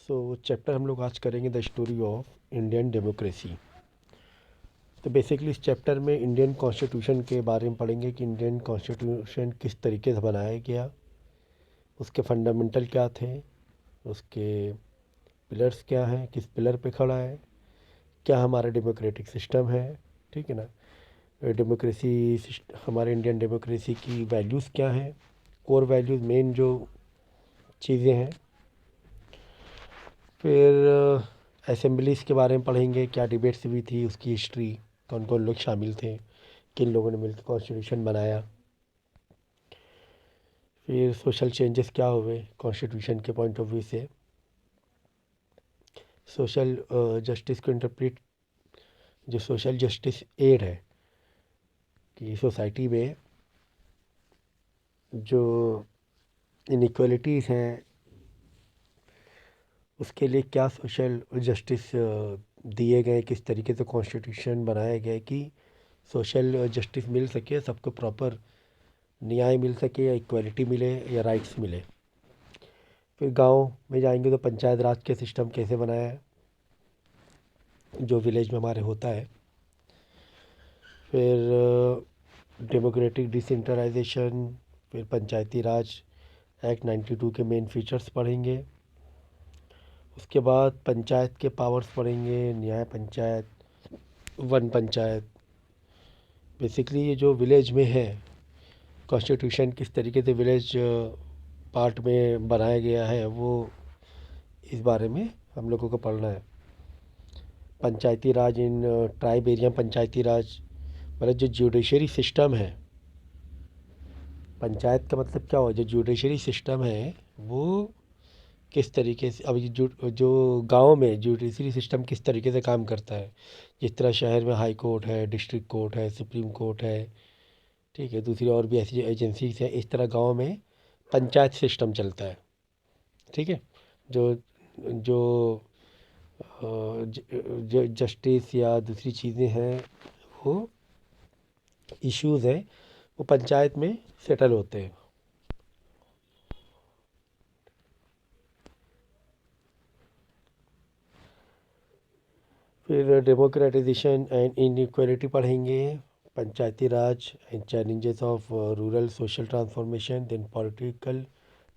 Chapter हम लोग आज करेंगे the story of Indian democracy. तो बेसिकली इस चैप्टर में इंडियन कॉन्स्टिट्यूशन के बारे में पढ़ेंगे कि इंडियन कॉन्स्टिट्यूशन किस तरीके से बनाया गया, उसके फंडामेंटल क्या थे, उसके पिलर्स क्या हैं, किस पिलर पे खड़ा है, क्या हमारा डेमोक्रेटिक सिस्टम है, ठीक है ना। डेमोक्रेसी हमारे इंडियन डेमोक्रेसी की वैल्यूज़ क्या हैं, कोर वैल्यूज़ मेन जो चीज़ें हैं। फिर असेंबलीज़ के बारे में पढ़ेंगे, क्या डिबेट्स हुई थी, उसकी हिस्ट्री, कौन कौन लोग शामिल थे, किन लोगों ने मिलकर कॉन्स्टिट्यूशन बनाया। फिर सोशल चेंजेस क्या हुए कॉन्स्टिट्यूशन के पॉइंट ऑफ व्यू से। सोशल जस्टिस को इंटरप्रेट, जो सोशल जस्टिस एड है कि सोसाइटी में जो इनइक्वालिटीज़ हैं उसके लिए क्या सोशल जस्टिस दिए गए, किस तरीके से कॉन्स्टिट्यूशन बनाया गया कि सोशल जस्टिस मिल सके, सबको प्रॉपर न्याय मिल सके, या इक्वलिटी मिले, या राइट्स मिले। फिर गांव में जाएंगे तो पंचायत राज के सिस्टम कैसे बनाया है जो विलेज में हमारे होता है। फिर डेमोक्रेटिक डिसेंट्रलाइजेशन, फिर पंचायती राज एक्ट 92 के मेन फीचर्स पढ़ेंगे। उसके बाद पंचायत के पावर्स पढ़ेंगे, न्याय पंचायत, वन पंचायत। बेसिकली ये जो विलेज में है कॉन्स्टिट्यूशन किस तरीके से विलेज पार्ट में बनाया गया है, वो इस बारे में हम लोगों को पढ़ना है। पंचायती राज इन ट्राइब एरिया, पंचायती राज मतलब जो जुडिशरी सिस्टम है, पंचायत का मतलब क्या हुआ, जो जुडिशरी सिस्टम है वो किस तरीके से, अब ये जो गांव में जुडिशरी सिस्टम किस तरीके से काम करता है। जिस तरह शहर में हाई कोर्ट है, डिस्ट्रिक्ट कोर्ट है, सुप्रीम कोर्ट है, ठीक है, दूसरी और भी ऐसी एजेंसीज हैं, इस तरह गांव में पंचायत सिस्टम चलता है। ठीक है, जो जो जो जस्टिस या दूसरी चीज़ें हैं, वो इश्यूज़ हैं, वो पंचायत में सेटल होते हैं। फिर डेमोक्रेटाइजेशन एंड इनइक्वालिटी पढ़ेंगे, Panchayati Raj and challenges of rural social transformation, then political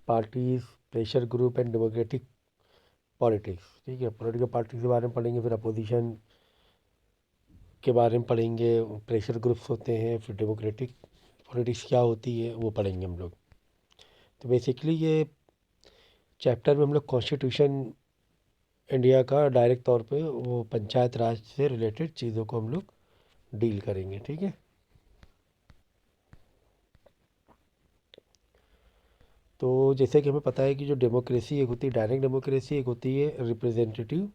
parties, pressure group and democratic politics. ठीक है, पॉलिटिकल पार्टी के बारे में पढ़ेंगे, फिर अपोजिशन के बारे में पढ़ेंगे, प्रेशर ग्रुप्स होते हैं, फिर डेमोक्रेटिक पॉलिटिक्स क्या होती है वो पढ़ेंगे हम लोग। तो बेसिकली ये चैप्टर में हम लोग कॉन्स्टिट्यूशन इंडिया का डायरेक्ट तौर पे वो पंचायत राज से रिलेटेड चीज़ों को हम लोग डील करेंगे। ठीक है, तो जैसे कि हमें पता है कि जो डेमोक्रेसी एक होती है डायरेक्ट डेमोक्रेसी, एक होती है रिप्रेजेंटेटिव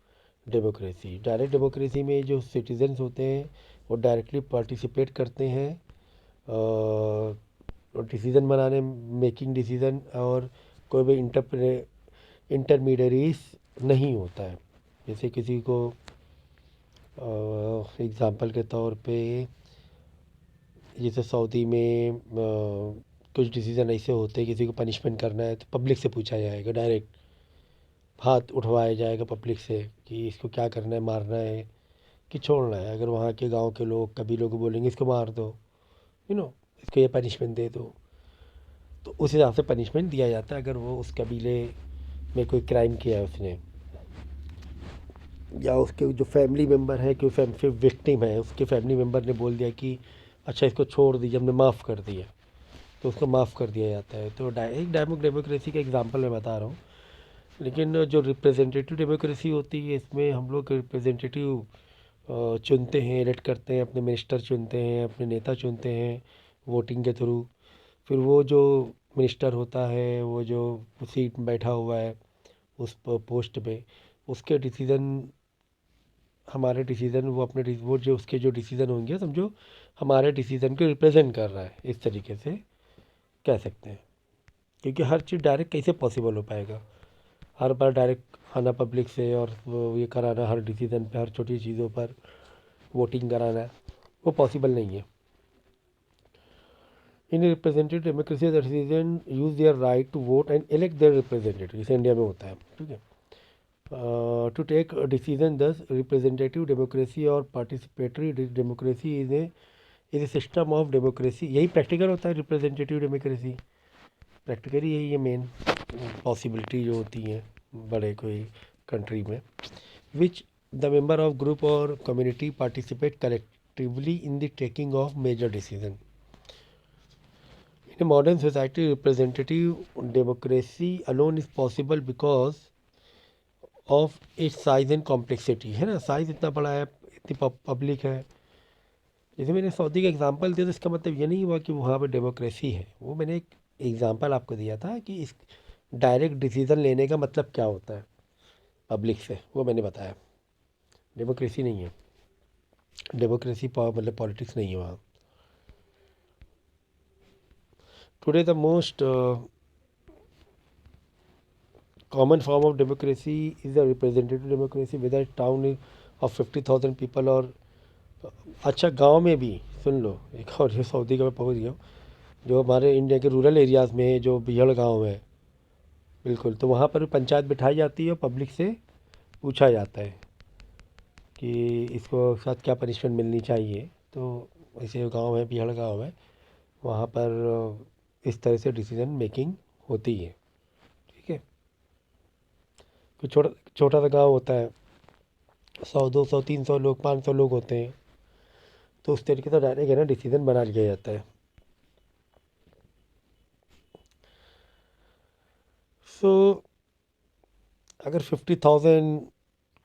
डेमोक्रेसी। डायरेक्ट डेमोक्रेसी में जो सिटीजन्स होते हैं वो डायरेक्टली पार्टिसिपेट करते हैं डिसीज़न बनाने, मेकिंग डिसीज़न, और कोई भी इंटरमीडियरीज नहीं होता है। जैसे किसी को एग्ज़ाम्पल के तौर पे, जैसे सऊदी में कुछ डिसीज़न ऐसे होते हैं, किसी को पनिशमेंट करना है तो पब्लिक से पूछा जाएगा, डायरेक्ट हाथ उठवाया जाएगा पब्लिक से कि इसको क्या करना है, मारना है कि छोड़ना है। अगर वहाँ के गांव के लोग, कभी लोग बोलेंगे इसको मार दो, इसको ये पनिशमेंट दे दो, तो उस हिसाब से पनिशमेंट दिया जाता है। अगर वो उस कबीले में कोई क्राइम किया है उसने, या उसके जो फैमिली मेम्बर है, कि फिर विक्टिम है, उसके फैमिली मेम्बर ने बोल दिया कि अच्छा इसको छोड़ दीजिए, हमने माफ़ कर दिया, तो उसको माफ़ कर दिया जाता है। तो एक डेमोक्रेसी का एग्जांपल मैं बता रहा हूँ। लेकिन जो रिप्रेजेंटेटिव डेमोक्रेसी होती है, इसमें हम लोग रिप्रेजेंटेटिव चुनते हैं, इलेक्ट करते हैं, अपने मिनिस्टर चुनते हैं, अपने नेता चुनते हैं वोटिंग के थ्रू। फिर वो जो मिनिस्टर होता है, वो जो सीट में बैठा हुआ है उस पोस्ट पे, उसके डिसीज़न, हमारे डिसीज़न, वो अपने वो जो उसके जो डिसीज़न होंगे, समझो हमारे डिसीज़न को रिप्रेजेंट कर रहा है, इस तरीके से कह सकते हैं। क्योंकि हर चीज़ डायरेक्ट कैसे पॉसिबल हो पाएगा, हर बार डायरेक्ट आना पब्लिक से और वो ये कराना, हर डिसीज़न पे, हर छोटी चीज़ों पर वोटिंग कराना, वो पॉसिबल नहीं है। In representative democracy citizen use their right to vote and elect their representative, जैसे इंडिया में होता है। ठीक है, to take decision thus representative democracy और participatory democracy is a system of democracy. यही प्रैक्टिकल होता है रिप्रेजेंटेटिव डेमोक्रेसी, प्रैक्टिकली यही है मेन पॉसिबिलिटी जो होती है बड़े कोई कंट्री में, which the member of group और community participate collectively in the taking of major decision. In a modern society, representative democracy alone is possible because of its size and complexity, है ना, size इतना बड़ा है, इतनी public है। जैसे मैंने सऊदी का एग्जांपल दिया तो इसका मतलब ये नहीं हुआ कि वहाँ पे डेमोक्रेसी है, वो मैंने एक एग्जांपल आपको दिया था कि इस डायरेक्ट डिसीजन लेने का मतलब क्या होता है पब्लिक से, वो मैंने बताया। डेमोक्रेसी नहीं है, डेमोक्रेसी मतलब पॉलिटिक्स नहीं है वहाँ। Today the most common form of democracy is a representative democracy, whether a town is of 50,000 people और अच्छा गांव में भी सुन लो एक और, ये सऊदी का मैं पहुंच गया हूँ, जो हमारे इंडिया के रूरल एरियाज़ में है, जो बिहड़ गांव है बिल्कुल, तो वहाँ पर पंचायत बिठाई जाती है और पब्लिक से पूछा जाता है कि इसको साथ क्या पनिशमेंट मिलनी चाहिए। तो ऐसे गांव है, बिहड़ गांव है, वहाँ पर इस तरह से डिसीजन मेकिंग होती है। ठीक है, कोई छोटा छोटा सा गांव होता है, 100 200 300 लोग 500 लोग होते हैं, तो उस तरीके से डायरेक्ट है ना डिसीजन बना लिया जाता है। सो अगर 50,000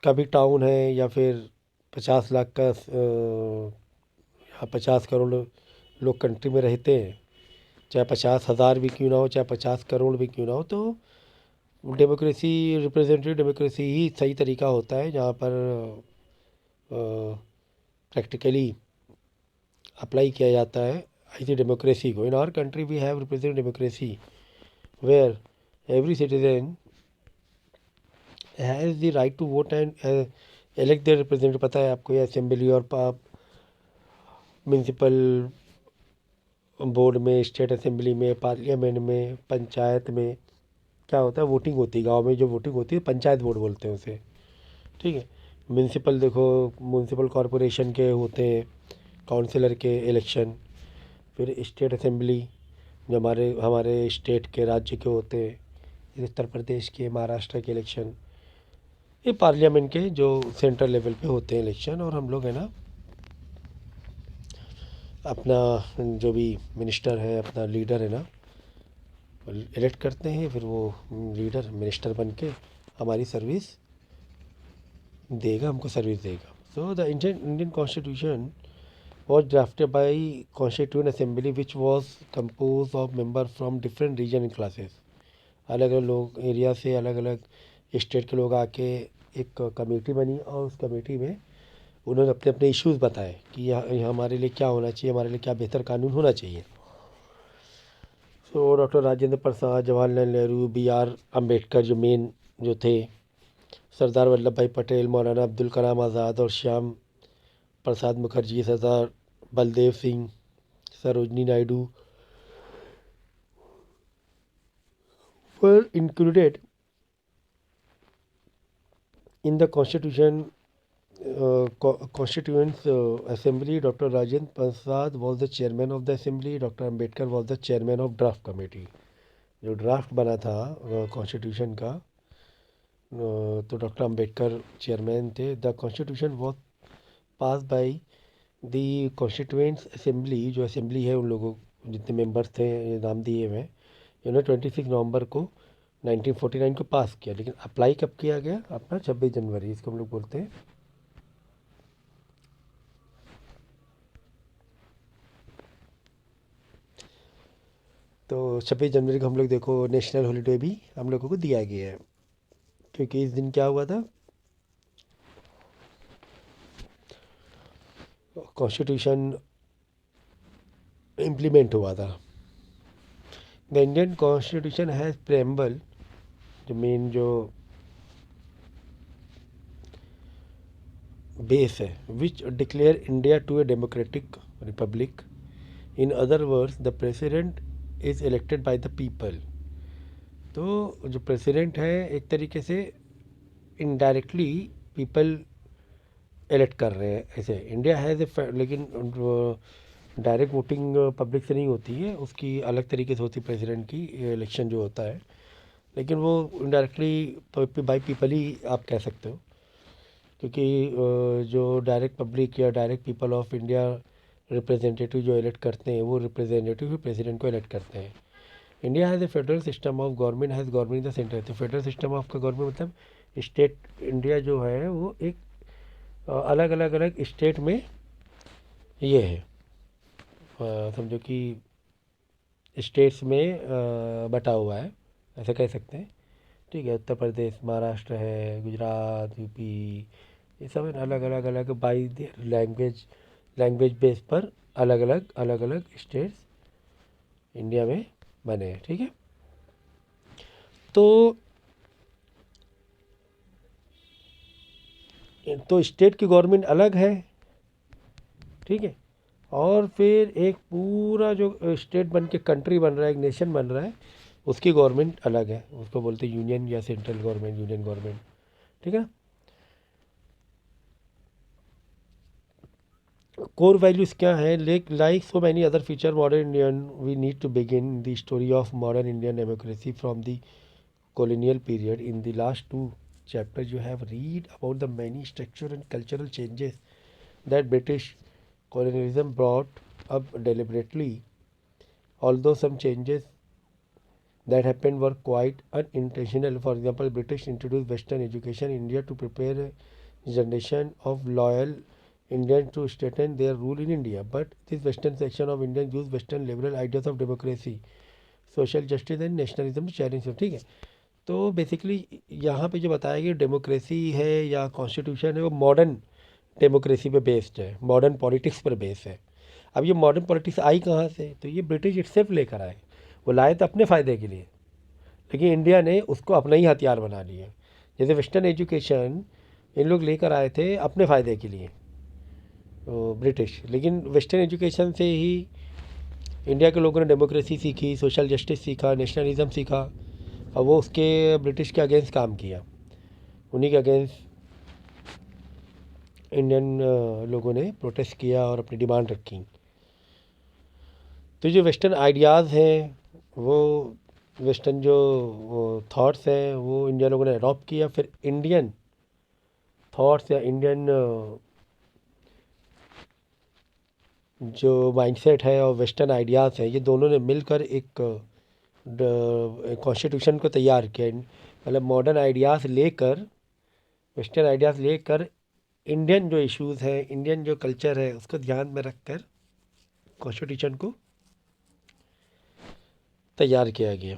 का भी टाउन है या फिर 50 लाख का या 50 करोड़ लोग कंट्री में रहते हैं, चाहे 50,000 भी क्यों ना हो, चाहे 50 करोड़ भी क्यों ना हो, तो डेमोक्रेसी, रिप्रेजेंटेटिव डेमोक्रेसी ही सही तरीका होता है जहाँ पर प्रैक्टिकली अप्लाई किया जाता है ऐसी डेमोक्रेसी को। In our country we have representative democracy where every citizen has the right to vote and elect their representative। पता है आपको, ये असेंबली और म्यूनसिपल बोर्ड में, स्टेट असेंबली में, पार्लियामेंट में, पंचायत में क्या होता है, वोटिंग होती है। गांव में जो वोटिंग होती है पंचायत वोट बोलते हैं उसे। ठीक है, म्यूनसिपल देखो, म्यूनसिपल कॉरपोरेशन के होते हैं काउंसिलर के इलेक्शन, फिर स्टेट असेंबली जो हमारे हमारे स्टेट के राज्य के होते हैं, उत्तर प्रदेश के, महाराष्ट्र के इलेक्शन, ये पार्लियामेंट के जो सेंट्रल लेवल पे होते हैं इलेक्शन। और हम लोग है ना अपना जो भी मिनिस्टर है, अपना लीडर है ना, इलेक्ट करते हैं, फिर वो लीडर मिनिस्टर बन के हमारी सर्विस देगा, हमको सर्विस देगा। So the Indian constitution was drafted by Constituent Assembly which was composed of members from different region and classes। अलग अलग लोग एरिया से, अलग अलग स्टेट के लोग आके एक कमेटी बनी और उस कमेटी में उन्होंने अपने अपने इश्यूज़ बताए कि यहाँ हमारे लिए क्या होना चाहिए, हमारे लिए क्या बेहतर कानून होना चाहिए। तो डॉक्टर राजेंद्र प्रसाद, जवाहरलाल नेहरू, B.R. अम्बेडकर जो मेन जो थे, सरदार वल्लभ भाई पटेल, मौलाना अब्दुल कलाम आज़ाद और Shyam Prasad Mukherjee, Sardar Baldev Singh, Sarojini Naidu were included in the Constituent Assembly। Dr. Rajendra Prasad was the chairman of the assembly। Dr. Ambedkar was the chairman of draft committee। जो ड्राफ्ट बना था कॉन्स्टिट्यूशन का, तो डॉक्टर अम्बेडकर चेयरमैन थे। The constitution was pass by the constituent assembly, जो assembly है उन लोगों जितने मेंबर्स थे ये नाम दिए हुए, इन्होंने 26 नवंबर को 1949 को पास किया। लेकिन अप्लाई कब किया गया अपना 26 जनवरी, इसको हम लोग बोलते हैं तो 26 जनवरी को हम लोग देखो नेशनल हॉलीडे भी हम लोगों को दिया गया है, क्योंकि इस दिन क्या हुआ था, कॉन्स्टिट्यूशन इम्प्लीमेंट हुआ था। The Indian constitution has preamble, जो मेन जो बेस है, which declare India to a democratic republic. In other words the president is elected by the people. तो जो प्रेसिडेंट है एक तरीके से इनडायरेक्टली पीपल इलेक्ट कर रहे हैं। ऐसे इंडिया हैज़ ए, लेकिन डायरेक्ट वोटिंग पब्लिक से नहीं होती है, उसकी अलग तरीके से होती है प्रेसिडेंट की इलेक्शन जो होता है, लेकिन वो इनडायरेक्टली बाई पीपल ही आप कह सकते हो, क्योंकि जो डायरेक्ट पब्लिक या direct people of India representative जो इलेक्ट करते हैं वो रिप्रेजेंटेटिव ही प्रेसिडेंट को इलेक्ट करते हैं। India has a federal system of government, has government in the centre. तो फेडरल सिस्टम ऑफ का गवर्नमेंट मतलब स्टेट, इंडिया जो है वो एक अलग अलग अलग स्टेट में ये है, समझो कि स्टेट्स में बटा हुआ है, ऐसा कह सकते हैं। ठीक है, उत्तर प्रदेश, महाराष्ट्र है, गुजरात, यूपी, ये सब अलग अलग अलग बाई लैंग्वेज, लैंग्वेज बेस पर अलग अलग स्टेट्स इंडिया में बने हैं। ठीक है, तो स्टेट की गवर्नमेंट अलग है। ठीक है, और फिर एक पूरा जो स्टेट बन के कंट्री बन रहा है, एक नेशन बन रहा है, उसकी गवर्नमेंट अलग है, उसको बोलते हैं यूनियन या सेंट्रल गवर्नमेंट, यूनियन गवर्नमेंट। ठीक है, कोर वैल्यूज़ क्या है? Like so many other feature modern Indian, we need to begin the story of modern Indian democracy from the colonial period. In the last two chapters you have read about the many structural and cultural changes that British colonialism brought up deliberately, although some changes that happened were quite unintentional. For example, British introduced western education in India to prepare a generation of loyal Indians to strengthen their rule in India, but this western section of Indians used western liberal ideas of democracy, social justice and nationalism challenge. ठीक है, तो basically यहाँ पे जो बताया कि democracy है या कॉन्स्टिट्यूशन है वो मॉडर्न डेमोक्रेसी पे बेस्ड है, मॉडर्न पॉलिटिक्स पर बेस्ड है। अब ये मॉडर्न पॉलिटिक्स आई कहाँ से? तो ये ब्रिटिश इटसेल्फ लेकर आए, वो लाए तो अपने फ़ायदे के लिए, लेकिन इंडिया ने उसको अपना ही हथियार बना लिया। जैसे वेस्टर्न एजुकेशन इन लोग लेकर आए थे अपने फ़ायदे के लिए, तो ब्रिटिश, लेकिन वेस्टर्न एजुकेशन से ही इंडिया के लोगों ने डेमोक्रेसी सीखी, सोशल जस्टिस सीखा, नेशनलिज्म सीखा, और वो उसके ब्रिटिश के अगेंस्ट काम किया, उन्हीं के अगेंस्ट इंडियन लोगों ने प्रोटेस्ट किया और अपनी डिमांड रखी। तो जो वेस्टर्न आइडियाज़ हैं, वो वेस्टर्न जो थॉट्स हैं वो इंडियन लोगों ने अडॉप्ट किया, फिर इंडियन थॉट्स या इंडियन जो माइंडसेट है और वेस्टर्न आइडियाज़ हैं, ये दोनों ने मिलकर एक कॉन्स्टिट्यूशन को तैयार किया। मतलब मॉडर्न आइडियाज़ लेकर, वेस्टर्न आइडियाज़ लेकर इंडियन जो इश्यूज़ हैं, इंडियन जो कल्चर है उसको ध्यान में रखकर कॉन्स्टिट्यूशन को तैयार किया गया,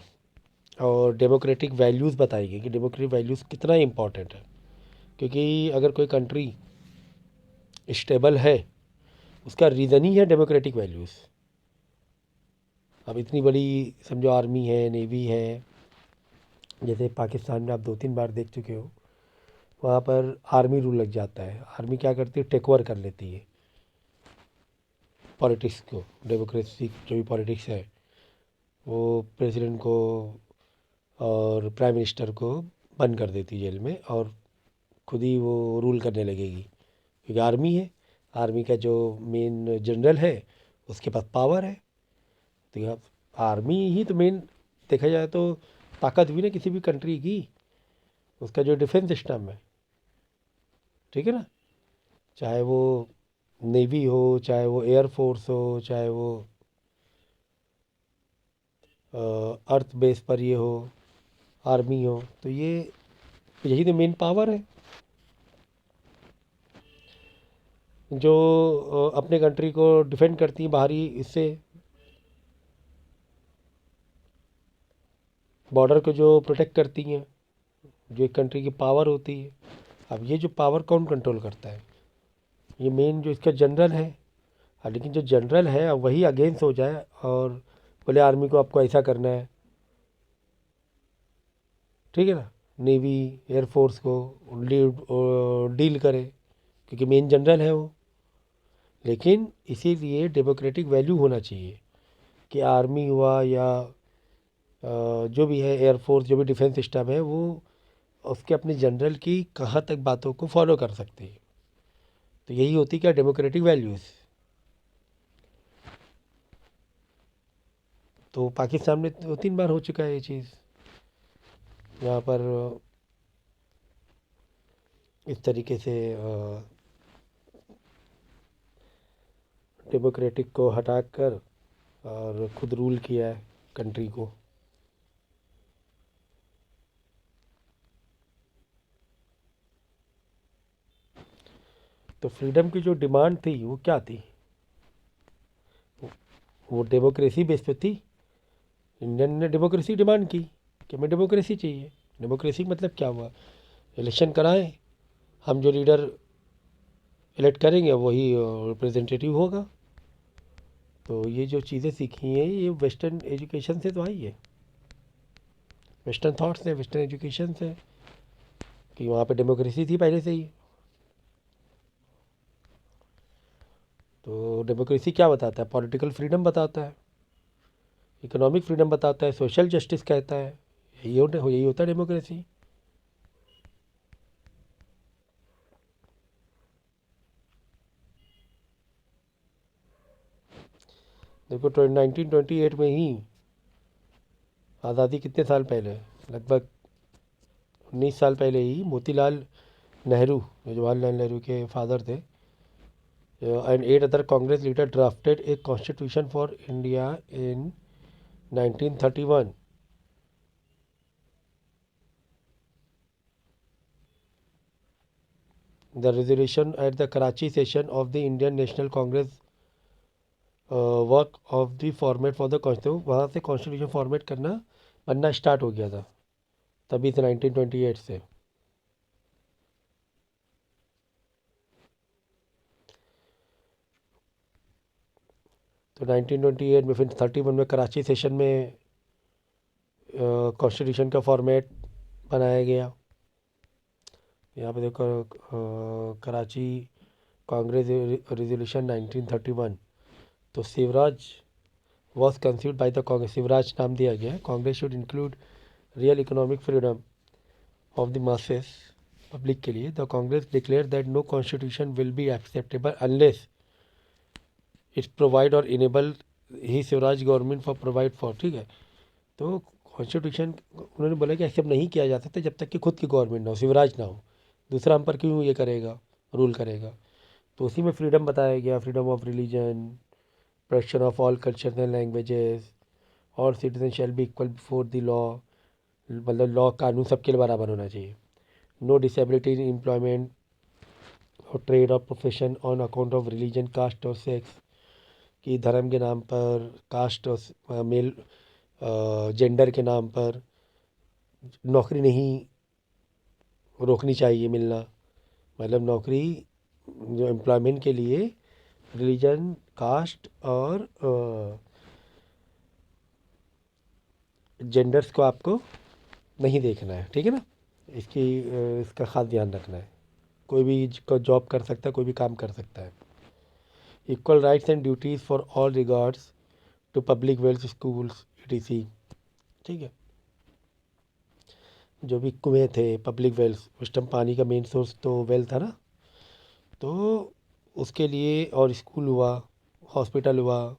और डेमोक्रेटिक वैल्यूज़ बताई गई कि डेमोक्रेटिक वैल्यूज़ कितना इम्पॉर्टेंट है, क्योंकि अगर कोई कंट्री स्टेबल है उसका रीज़न ही है डेमोक्रेटिक वैल्यूज़। अब इतनी बड़ी समझो आर्मी है, नेवी है, जैसे पाकिस्तान में आप 2-3 बार देख चुके हो, वहाँ पर आर्मी रूल लग जाता है। आर्मी क्या करती है? टेक ओवर कर लेती है पॉलिटिक्स को, डेमोक्रेसी जो भी पॉलिटिक्स है वो प्रेसिडेंट को और प्राइम मिनिस्टर को बंद कर देती है जेल में, और खुद ही वो रूल करने लगेगी, क्योंकि आर्मी है, आर्मी का जो मेन जनरल है उसके पास पावर है। तो आर्मी ही तो मेन देखा जाए तो ताकत हुई ना किसी भी कंट्री की, उसका जो डिफेंस सिस्टम है। ठीक है ना, चाहे वो नेवी हो, चाहे वो एयरफोर्स हो, चाहे वो अर्थ बेस पर ये हो, आर्मी हो, तो ये यही तो मेन पावर है जो अपने कंट्री को डिफेंड करती है बाहरी, इससे बॉर्डर को जो प्रोटेक्ट करती हैं, जो एक कंट्री की पावर होती है। अब ये जो पावर कौन कंट्रोल करता है? ये मेन जो इसका जनरल है। लेकिन जो जनरल है अब वही अगेंस्ट हो जाए और बोले आर्मी को आपको ऐसा करना है, ठीक है ना, नेवी एयरफोर्स को डील करे, क्योंकि मेन जनरल है वो। लेकिन इसीलिए डेमोक्रेटिक वैल्यू होना चाहिए कि आर्मी हुआ या जो भी है एयरफोर्स, जो भी डिफेंस सिस्टम है, वो उसके अपने जनरल की कहाँ तक बातों को फॉलो कर सकती है। तो यही होती क्या डेमोक्रेटिक वैल्यूज़। तो पाकिस्तान में 2-3 बार हो चुका है ये चीज़, यहाँ पर इस तरीके से डेमोक्रेटिक को हटा कर और खुद रूल किया है कंट्री को। तो फ्रीडम की जो डिमांड थी वो क्या थी? वो डेमोक्रेसी बेस पे थी। इंडियन ने डेमोक्रेसी डिमांड की कि हमें डेमोक्रेसी चाहिए। डेमोक्रेसी मतलब क्या हुआ? इलेक्शन कराएं, हम जो लीडर इलेक्ट करेंगे वही रिप्रेजेंटेटिव होगा। तो ये जो चीज़ें सीखी हैं ये वेस्टर्न एजुकेशन से तो आई है, वेस्टर्न थॉट्स से, वेस्टर्न एजुकेशन से, कि वहाँ पे डेमोक्रेसी थी पहले से ही। तो डेमोक्रेसी क्या बताता है? पॉलिटिकल फ्रीडम बताता है, इकोनॉमिक फ्रीडम बताता है, सोशल जस्टिस कहता है। यही होता है डेमोक्रेसी। देखो 1928 में ही आज़ादी, कितने साल पहले, लगभग 19 साल पहले ही मोतीलाल नेहरू, जो जवाहरलाल नेहरू के फादर थे, and 8 other Congress leader drafted a constitution for India in 1931। The resolution at the Karachi session of the Indian national Congress work of the format for the constitution, वहाँ से कॉन्स्टिट्यूशन फॉर्मेट करना बनना स्टार्ट हो गया था तभी से, 1928 से। तो 1928 में, फिर 31 में कराची सेशन में कॉन्स्टिट्यूशन का फॉर्मेट बनाया गया। यहाँ पे देखो कराची कांग्रेस रेजोल्यूशन 1931। तो Swaraj was conceived by the Congress, Swaraj नाम दिया गया। Congress should include real economic freedom of the masses, public के लिए। The Congress declare that no constitution will be acceptable unless it's provide और enable he Swaraj government for provide for, ठीक है। तो कॉन्स्टिट्यूशन उन्होंने बोला कि एक्सेप्ट नहीं किया जा सकता जब तक कि खुद की गवर्नमेंट ना हो, शिवराज ना हो। दूसरा हम पर क्यों ये करेगा, रूल करेगा। तो उसी में फ्रीडम बताया गया, freedom of religion, protection of all culture and languages, और citizen shall be equal before the law, मतलब लॉ, कानून सबके लिए बराबर होना चाहिए। नो डिसेबिलिटी इन एम्प्लॉयमेंट और ट्रेड और profession on account of religion, caste और सेक्स, कि धर्म के नाम पर, कास्ट और मेल जेंडर के नाम पर नौकरी नहीं रोकनी चाहिए मिलना। मतलब नौकरी जो एम्प्लॉयमेंट के लिए रिलीजन, कास्ट और जेंडर्स को आपको नहीं देखना है, ठीक है ना। इसका खास ध्यान रखना है। कोई भी जॉब कर सकता है, कोई भी काम कर सकता है। Equal rights and duties for all regards to public wealth schools etc, ठीक है। जो भी कुएँ थे, पब्लिक वेल्थ, उस टाइम पानी का मेन सोर्स तो वेल था ना, तो उसके लिए, और स्कूल हुआ, हॉस्पिटल हुआ,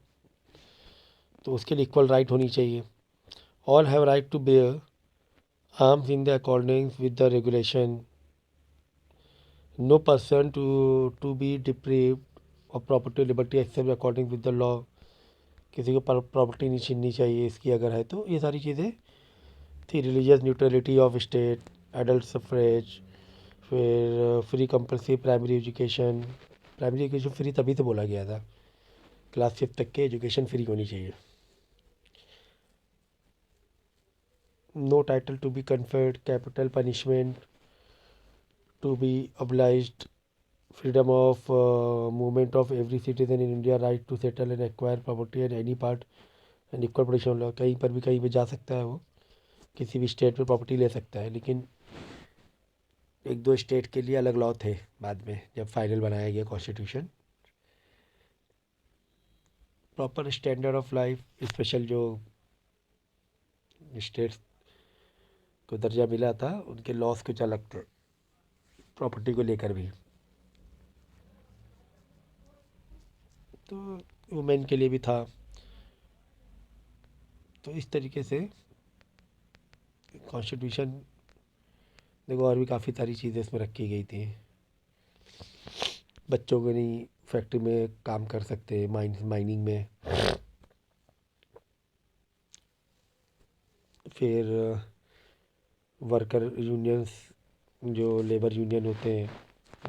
तो उसके लिए इक्वल राइट होनी चाहिए। All have right to bear arms in the according with the regulation. No person to be deprived of property liberty except according with the law. किसी को प्रॉपर्टी नहीं छीननी चाहिए इसकी अगर है तो। ये सारी चीज़ें थी। Religious neutrality of state, adult suffrage, फिर free compulsory primary education. Primary education free तभी तो बोला गया था, क्लास 5 तक के एजुकेशन फ्री होनी चाहिए। No title to be conferred, capital punishment to be obliged, freedom of movement of every citizen in India, right to settle and acquire property at any part and equal protection law। कहीं पर भी कहीं भी जा सकता है वो, किसी भी स्टेट में प्रॉपर्टी ले सकता है। लेकिन एक दो स्टेट के लिए अलग लॉ थे बाद में, जब फाइनल बनाया गया constitution. Proper standard of life, special जो स्टेट्स को दर्जा मिला था, उनके लॉस कुछ अलग थे प्रॉपर्टी को लेकर भी। तो वुमेन के लिए भी था। तो इस तरीके से कॉन्स्टिट्यूशन, देखो और भी काफ़ी सारी चीज़ें इसमें रखी गई थी। बच्चों को नहीं फैक्ट्री में काम कर सकते, माइनिंग में। फिर वर्कर यूनियंस, जो लेबर यूनियन होते हैं,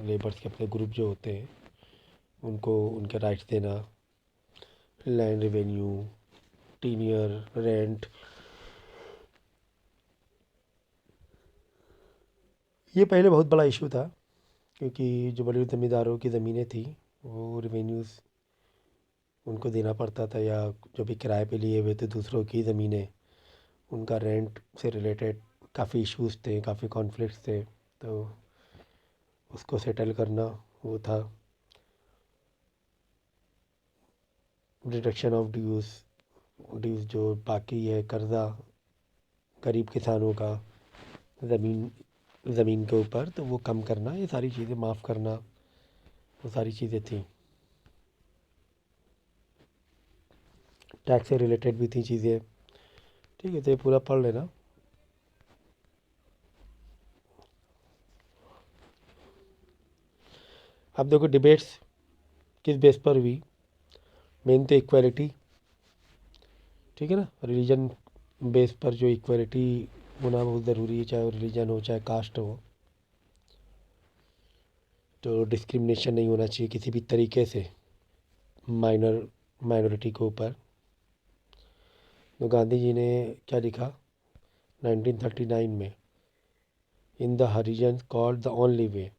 लेबर्स के अपने ग्रुप जो होते हैं, उनको उनके राइट्स देना, लैंड रेवेन्यू, टीनियर, रेंट। ये पहले बहुत बड़ा इशू था, क्योंकि जो बड़े ज़मींदारों की ज़मीनें थी वो रेवेन्यूज़ उनको देना पड़ता था, या जो भी किराए पे लिए हुए थे दूसरों की ज़मीनें, उनका रेंट से रिलेटेड काफ़ी इश्यूज थे, काफ़ी कॉन्फ्लिक्ट्स थे। तो उसको सेटल करना वो था। रिडक्शन ऑफ ड्यूज़, ड्यूज़ जो बाकी है, कर्ज़ा गरीब किसानों का ज़मीन ज़मीन के ऊपर, तो वो कम करना, ये सारी चीज़ें माफ़ करना, वो सारी चीज़ें थी। टैक्स से रिलेटेड भी थी चीज़ें। ठीक है, तो ये पूरा पढ़ लेना। अब देखो डिबेट्स किस बेस पर हुई। मेन तो इक्वालिटी, ठीक है ना। रिलीजन बेस पर जो इक्वालिटी होना बहुत ज़रूरी है, चाहे वो रिलीजन हो चाहे कास्ट हो। तो डिस्क्रिमिनेशन नहीं होना चाहिए किसी भी तरीके से माइनॉरिटी के ऊपर। तो गांधी जी ने क्या लिखा 1939 में, in the Harijan called the only way.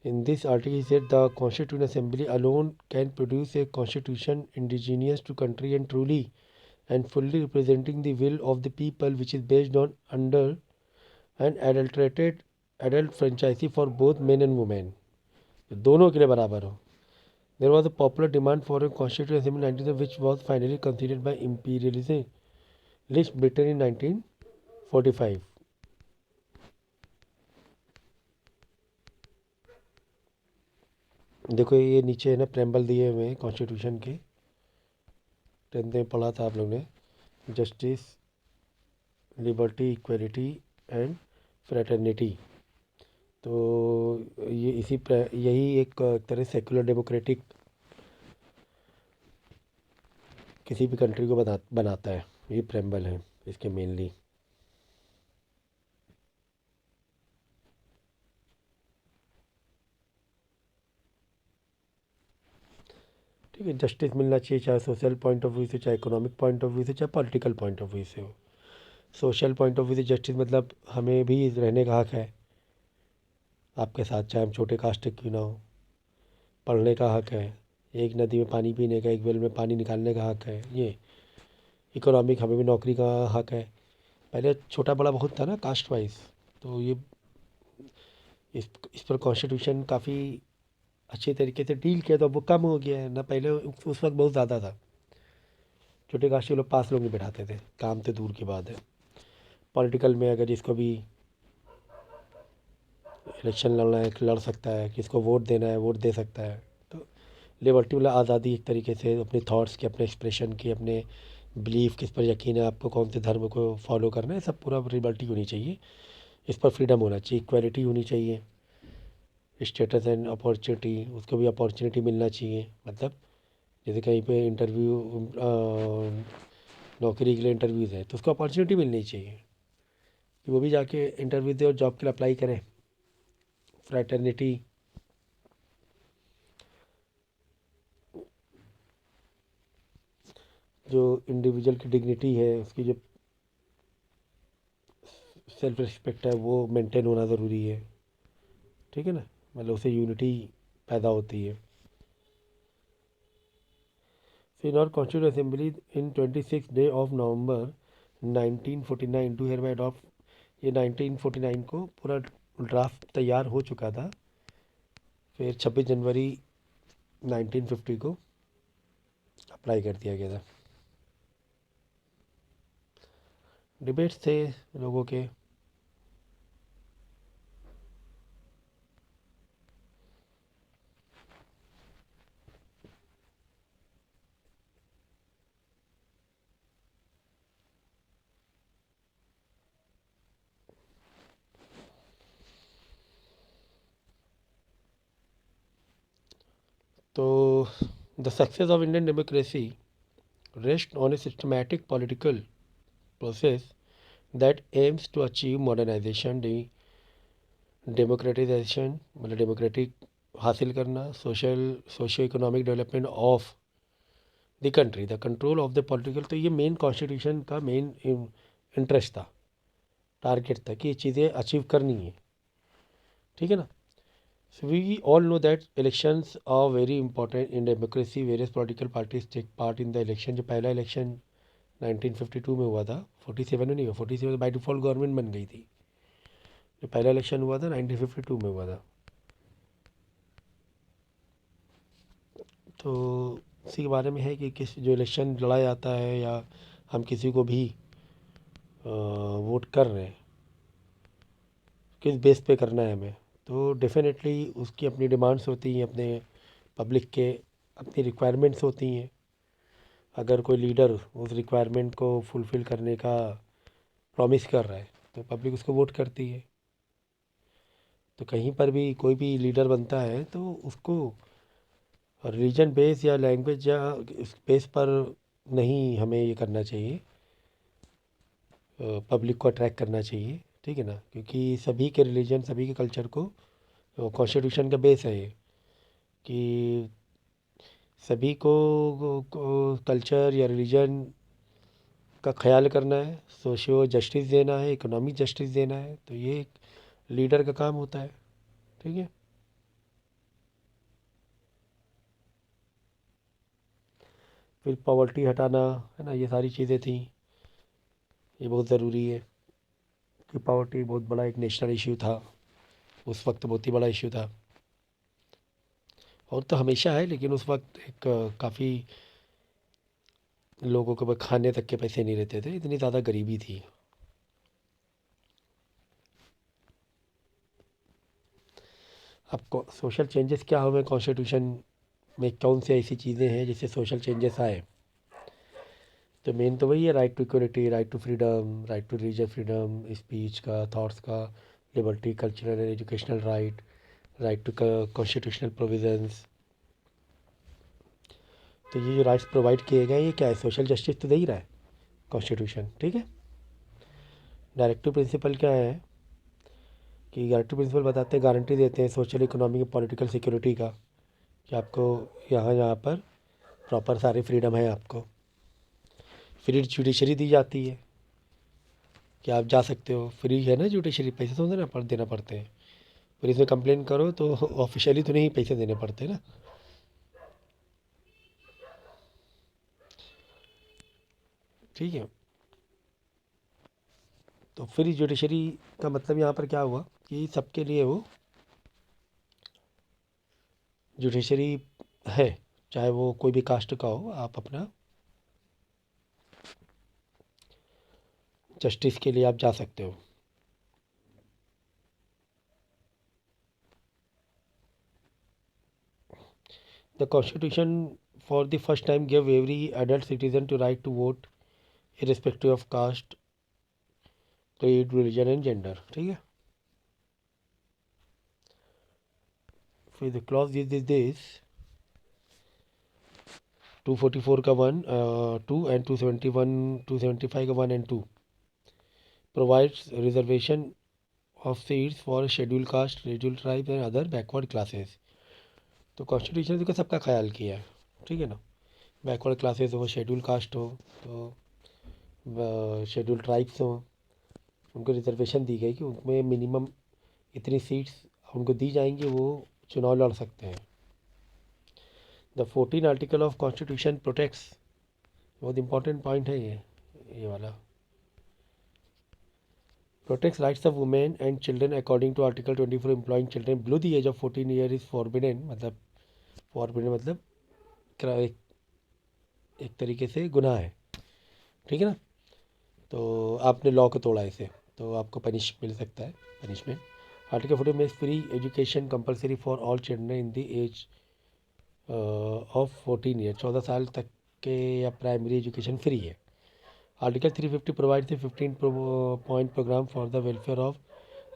In this article, he said the Constituent Assembly alone can produce a constitution indigenous to country and truly and fully representing the will of the people, which is based on under and adulterated adult franchise for both men and women. दोनों के लिए बराबर हो। There was a popular demand for a Constituent Assembly in 19 which was finally considered by imperialist Britain in 1945. देखो ये नीचे है ना प्रेम्बल दिए हुए हैं कॉन्स्टिट्यूशन के। 10th में पढ़ा था आप लोग ने, justice, liberty, equality and fraternity. तो ये यही एक तरह सेकुलर डेमोक्रेटिक किसी भी कंट्री को बनाता है। ये प्रेम्बल है इसके मेनली। ठीक है, जस्टिस मिलना चाहिए, चाहे सोशल पॉइंट ऑफ व्यू से, चाहे इकोनॉमिक पॉइंट ऑफ व्यू से, चाहे पॉलिटिकल पॉइंट ऑफ व्यू से हो। सोशल पॉइंट ऑफ व्यू से जस्टिस मतलब हमें भी रहने का हक है आपके साथ, चाहे हम छोटे कास्ट के क्यों ना हो। पढ़ने का हक है, एक नदी में पानी पीने का, एक वेल में पानी निकालने का हक है। ये इकोनॉमिक, हमें भी नौकरी का हक है। पहले छोटा बड़ा बहुत था ना कास्ट वाइज। तो ये इस पर कॉन्स्टिट्यूशन काफ़ी अच्छे तरीके से डील किया, तो वो कम हो गया है ना। पहले उस वक्त बहुत ज़्यादा था, छोटे कास्ट के लोग पास लोग नहीं बैठाते थे, काम तो दूर की बात है। पॉलिटिकल में अगर जिसको भी इलेक्शन लड़ना है लड़ सकता है, किसको वोट देना है वोट दे सकता है। तो लिबर्टी वाला आज़ादी, एक तरीके से अपने थॉट्स की, अपने एक्सप्रेशन की, अपने बिलीफ किस पर यकीन है, आपको कौन से धर्म को फॉलो करना है, सब पूरा लिबर्टी होनी चाहिए। इस पर फ्रीडम होना चाहिए, इक्वालिटी होनी चाहिए, स्टेटस एंड अपॉर्चुनिटी, उसको भी अपॉर्चुनिटी मिलना चाहिए। मतलब जैसे कहीं पे इंटरव्यू, नौकरी के लिए इंटरव्यूज़ है, तो उसको अपॉर्चुनिटी मिलनी चाहिए कि वो भी जाके इंटरव्यू दे और जॉब के लिए अप्लाई करें। फ्रैटर्निटी, जो इंडिविजुअल की डिग्निटी है, उसकी जो सेल्फ रिस्पेक्ट है, वो मेंटेन होना ज़रूरी है। ठीक है ना, मतलब उससे यूनिटी पैदा होती है। So in our Constituent Assembly in 26th day of November 1949 to hereby adopt, ये 1949 को पूरा ड्राफ्ट तैयार हो चुका था। फिर 26 जनवरी 1950 को अप्लाई कर दिया गया था। डिबेट्स थे लोगों के। तो the success of Indian democracy rest on a systematic political process that aims to achieve modernisation, democratisation मतलब डेमोक्रेटिक हासिल करना, socio economic development of the country, the control of the political. तो ये मेन कॉन्स्टिट्यूशन का main interest था, target था कि ये चीज़ें अचीव करनी है। ठीक है ना। So we all know that elections are very important in democracy. Various political parties take part in the election. जो पहला इलेक्शन 1952 में हुआ था, 47 में नहीं हुआ, 47 बाई डिफ़ॉल्ट गवर्नमेंट बन गई थी। जो पहला इलेक्शन हुआ था 1952 में हुआ था। तो इसी के बारे में है कि किस जो इलेक्शन लड़ा जाता है या हम किसी को भी वोट कर रहे हैं, किस बेस पे करना है हमें, तो डेफिनेटली उसकी अपनी डिमांड्स होती हैं, अपने पब्लिक के अपनी रिक्वायरमेंट्स होती हैं। अगर कोई लीडर उस रिक्वायरमेंट को फुलफ़िल करने का प्रॉमिस कर रहा है तो पब्लिक उसको वोट करती है। तो कहीं पर भी कोई भी लीडर बनता है तो उसको रिलीजन बेस या लैंग्वेज या इस बेस पर नहीं हमें ये करना चाहिए, पब्लिक को अट्रैक्ट करना चाहिए। ठीक है ना, क्योंकि सभी के रिलीजन सभी के कल्चर को कॉन्स्टिट्यूशन का बेस है ये कि सभी को कल्चर या रिलीजन का ख्याल करना है, सोशियो जस्टिस देना है, इकोनॉमिक जस्टिस देना है। तो ये एक लीडर का काम होता है। ठीक है। फिर पॉवर्टी हटाना, है ना, ये सारी चीज़ें थी। ये बहुत ज़रूरी है कि पॉवर्टी बहुत बड़ा एक नेशनल इशू था, उस वक्त बहुत ही बड़ा इशू था। और तो हमेशा है, लेकिन उस वक्त एक काफ़ी लोगों के पास खाने तक के पैसे नहीं रहते थे, इतनी ज़्यादा गरीबी थी। अब सोशल चेंजेस क्या हुए कॉन्स्टिट्यूशन में, कौन सी ऐसी चीज़ें हैं जिससे सोशल चेंजेस आए। तो मेन तो वही है, right to equality, right to freedom, right to religious freedom, speech का, थॉट्स का liberty, cultural and educational right, right to constitutional provisions. तो ये जो राइट्स प्रोवाइड किए गए ये क्या है, सोशल जस्टिस तो दे ही रहा है कॉन्स्टिट्यूशन। ठीक है। डायरेक्टिव प्रिंसिपल क्या है कि डायरेक्टिव प्रिंसिपल बताते हैं, गारंटी देते हैं सोशल इकोनॉमिक पॉलिटिकल सिक्योरिटी का, कि आपको यहाँ यहाँ पर प्रॉपर सारी फ्रीडम है आपको। फ्री जुडिशरी दी जाती है कि आप जा सकते हो, फ्री है ना जुडिशरी, पैसे तो देना पड़ते हैं। फिर इसमें कंप्लेन करो तो ऑफिशियली तो नहीं पैसे देने पड़ते ना। ठीक है। तो फ्री जुडिशरी का मतलब यहाँ पर क्या हुआ कि सबके लिए वो जुडिशरी है, चाहे वो कोई भी कास्ट का हो, आप अपना जस्टिस के लिए आप जा सकते हो। The constitution for the first time give every adult citizen to right to vote irrespective of caste, creed, religion and gender। ठीक है। फिर द क्लॉज दिस दिस 244 का 1 2 एंड 271 275 का 1 and 2 provides reservation of seats for scheduled caste, scheduled tribe and other backward classes। तो constitution ने देखो सबका ख्याल किया है। ठीक है ना, बैकवर्ड क्लासेस हो, शेड्यूल कास्ट हो, तो शेड्यूल ट्राइब्स हो, उनको रिजर्वेशन दी गई कि उनमें मिनिमम इतनी सीट्स उनको दी जाएंगी, वो चुनाव लड़ सकते हैं। The 14 article of constitution protects, बहुत इंपॉर्टेंट पॉइंट है ये वाला, protects rights of women and children according to article 24। Employing children below the age of 14 year is forbidden. मतलब फॉरबिडन मतलब एक तरीके से गुनाह है। ठीक है ना। तो आपने लॉ को तोड़ा इसे, तो आपको पनिश मिल सकता है, पनिशमेंट। आर्टिकल 40 में free education compulsory for all children in the age of 14 year, 14 साल तक के या प्राइमरी एजुकेशन फ्री है। Article 350 provide the 15 point programme for the welfare of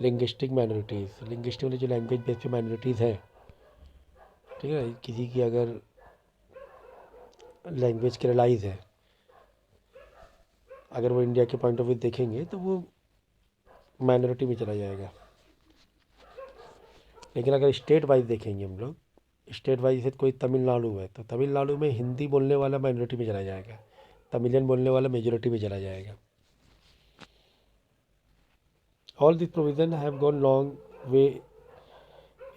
linguistic minorities. Linguistic वाली जो लैंग्वेज बेस्ड माइनॉरिटीज़ हैं, ठीक है, किसी की अगर लैंग्वेज केरलाइज है, अगर वो इंडिया के पॉइंट ऑफ व्यू देखेंगे तो वो माइनॉरिटी में चला जाएगा। लेकिन अगर स्टेट वाइज देखेंगे हम लोग, स्टेट वाइज जैसे कोई तमिलनाडु है तो तमिलनाडु में हिंदी बोलने वाला माइनॉरिटी में चला जाएगा, तमिलियन बोलने वाला मेजोरिटी में चला जाएगा। All this provision have gone long way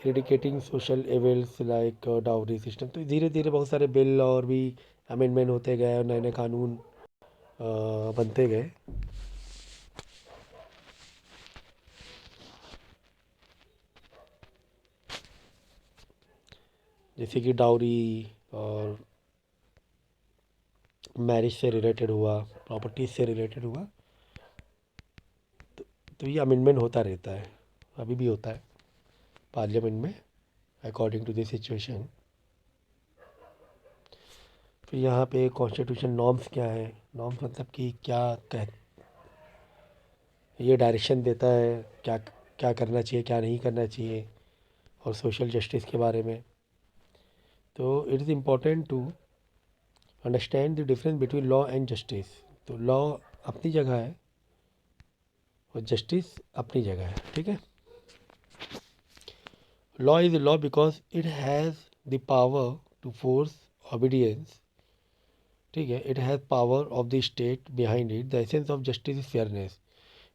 eradicating social evils like dowry system. तो धीरे धीरे बहुत सारे बिल और भी अमेंडमेंट होते गए और नए नए कानून बनते गए। जैसे कि डाउरी और मैरिज से रिलेटेड हुआ, प्रॉपर्टीज से रिलेटेड हुआ, तो ये अमेंडमेंट होता रहता है, अभी भी होता है पार्लियामेंट में अकॉर्डिंग टू द सिचुएशन। फिर यहाँ पे कॉन्स्टिट्यूशन नॉर्म्स क्या है, नॉर्म्स मतलब कि क्या कह, ये डायरेक्शन देता है क्या क्या करना चाहिए क्या नहीं करना चाहिए, और सोशल जस्टिस के बारे में। तो it is important to understand the difference between law and justice. तो लॉ अपनी जगह है और जस्टिस अपनी जगह है, ठीक है। Law is law because it has the power to force obedience, ठीक है, it has power of the state behind it. The essence of justice is fairness.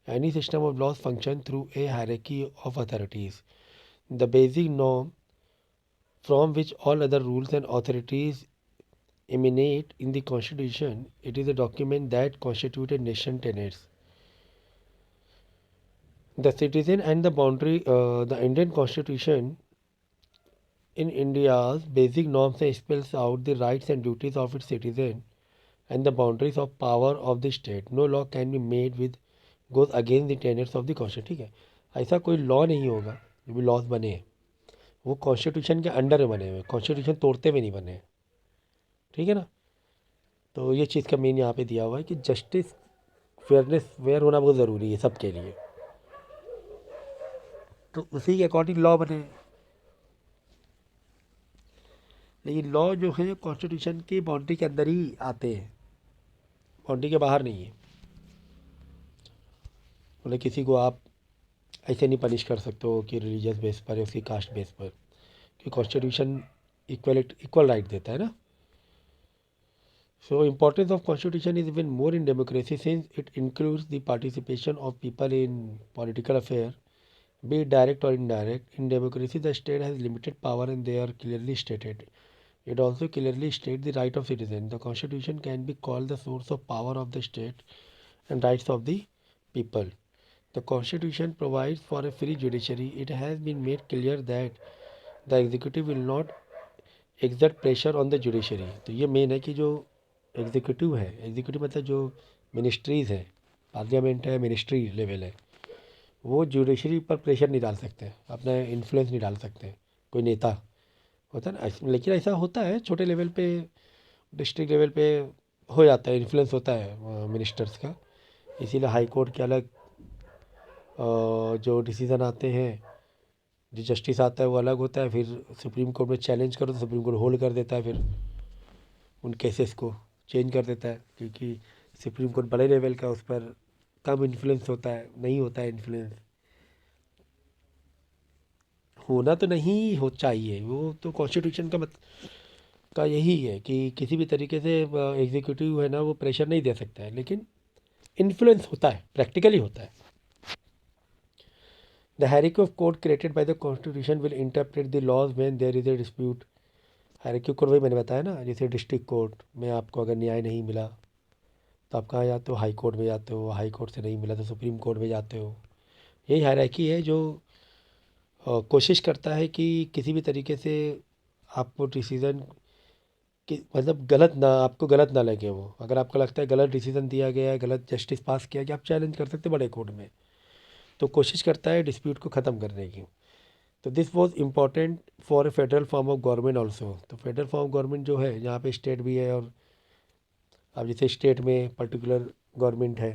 Any system of laws function through a hierarchy of authorities. The basic norm from which all other rules and authorities emanate in the Constitution, it is a document that constitutes a nation tenets. The citizen and the boundary, the Indian Constitution in India's basic norms spells out the rights and duties of its citizen and the boundaries of power of the state. No law can be made with goes against the tenets of the Constitution, ठीक है। ऐसा कोई law नहीं होगा, जो भी laws बने हैं वो कॉन्स्टिट्यूशन के अंडर में बने हुए, कॉन्स्टिट्यूशन तोड़ते हुए नहीं बने, ठीक है ना। तो ये चीज़ का मेन यहाँ पे दिया हुआ है कि जस्टिस फेयरनेस फेयर होना बहुत ज़रूरी है सबके लिए, तो उसी के अकॉर्डिंग लॉ बने। लेकिन लॉ जो है कॉन्स्टिट्यूशन की बाउंड्री के अंदर ही आते हैं, बाउंड्री के बाहर नहीं है। मतलब किसी को आप ऐसे नहीं पनिश कर सकते हो कि रिलीजियस बेस पर या उसकी कास्ट बेस पर, कि कॉन्स्टिट्यूशन इक्वल राइट देता है ना। So importance of constitution is even more in democracy since it includes the participation of people in political affair, be it direct or indirect. In democracy, the state has limited power and they are clearly stated. It also clearly states the right of citizen. The constitution can be called the source of power of the state and rights of the people. The constitution provides for a free judiciary. It has been made clear that the executive will not exert pressure on the judiciary. तो ये main है कि जो executive है, executive मतलब जो ministries है, parliament है, मिनिस्ट्री लेवल है, वो जुडिशरी पर प्रेशर नहीं डाल सकते, अपना इन्फ्लुएंस नहीं डाल सकते। कोई नेता होता है ना, लेकिन ऐसा होता है छोटे लेवल पे, डिस्ट्रिक्ट लेवल पे हो जाता है, इन्फ्लुएंस होता है मिनिस्टर्स का। इसीलिए हाई कोर्ट के अलग जो डिसीज़न आते हैं, जो जस्टिस आता है वो अलग होता है। फिर सुप्रीम कोर्ट में चैलेंज करो तो सुप्रीम कोर्ट होल्ड कर देता है, फिर उन केसेस को चेंज कर देता है, क्योंकि सुप्रीम कोर्ट बड़े लेवल का, उस पर कम इन्फ्लुएंस होता है, नहीं होता है इन्फ्लुएंस, होना तो नहीं हो चाहिए। वो तो कॉन्स्टिट्यूशन का यही है कि किसी भी तरीके से एग्जीक्यूटिव है ना वो प्रेशर नहीं दे सकता है, लेकिन इन्फ्लुएंस होता है, प्रैक्टिकली होता है। The hierarchy of court created by the constitution will interpret the laws when there is a dispute. Hierarchy court वही मैंने बताया ना, जैसे डिस्ट्रिक्ट कोर्ट में आपको अगर न्याय नहीं मिला तो आप कहाँ जाते हो, हाई कोर्ट में जाते हो, हाई कोर्ट से नहीं मिला तो सुप्रीम कोर्ट में जाते हो। यही हायरार्की है जो कोशिश करता है कि किसी भी तरीके से आपको डिसीज़न कि मतलब गलत ना, आपको गलत ना लगे वो। अगर आपको लगता है गलत डिसीजन दिया गया है, गलत जस्टिस पास किया गया, आप चैलेंज कर सकते हैं बड़े कोर्ट में। तो कोशिश करता है डिस्प्यूट को ख़त्म करने की। तो this was important for a federal form of government also. तो फेडरल फॉर्म ऑफ गवर्नमेंट जो है, जहाँ पे स्टेट भी है, और अब जैसे स्टेट में पर्टिकुलर गवर्नमेंट है,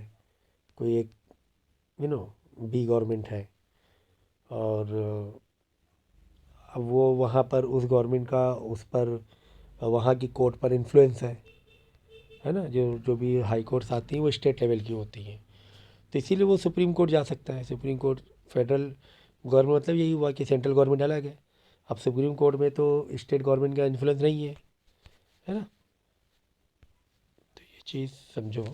कोई एक यू नो बी गवर्नमेंट है, और अब वो वहाँ पर उस गवर्नमेंट का उस पर वहाँ की कोर्ट पर इन्फ्लुएंस है ना। जो जो भी हाई कोर्ट्स आती हैं वो स्टेट लेवल की होती हैं। तो इसीलिए वो सुप्रीम कोर्ट जा सकता है। सुप्रीम कोर्ट, फेडरल गवर्नमेंट मतलब यही हुआ कि सेंट्रल गवर्नमेंट अलग है। अब सुप्रीम कोर्ट में तो स्टेट गवर्नमेंट का इन्फ्लुएंस नहीं है ना। तो ये चीज़ समझो।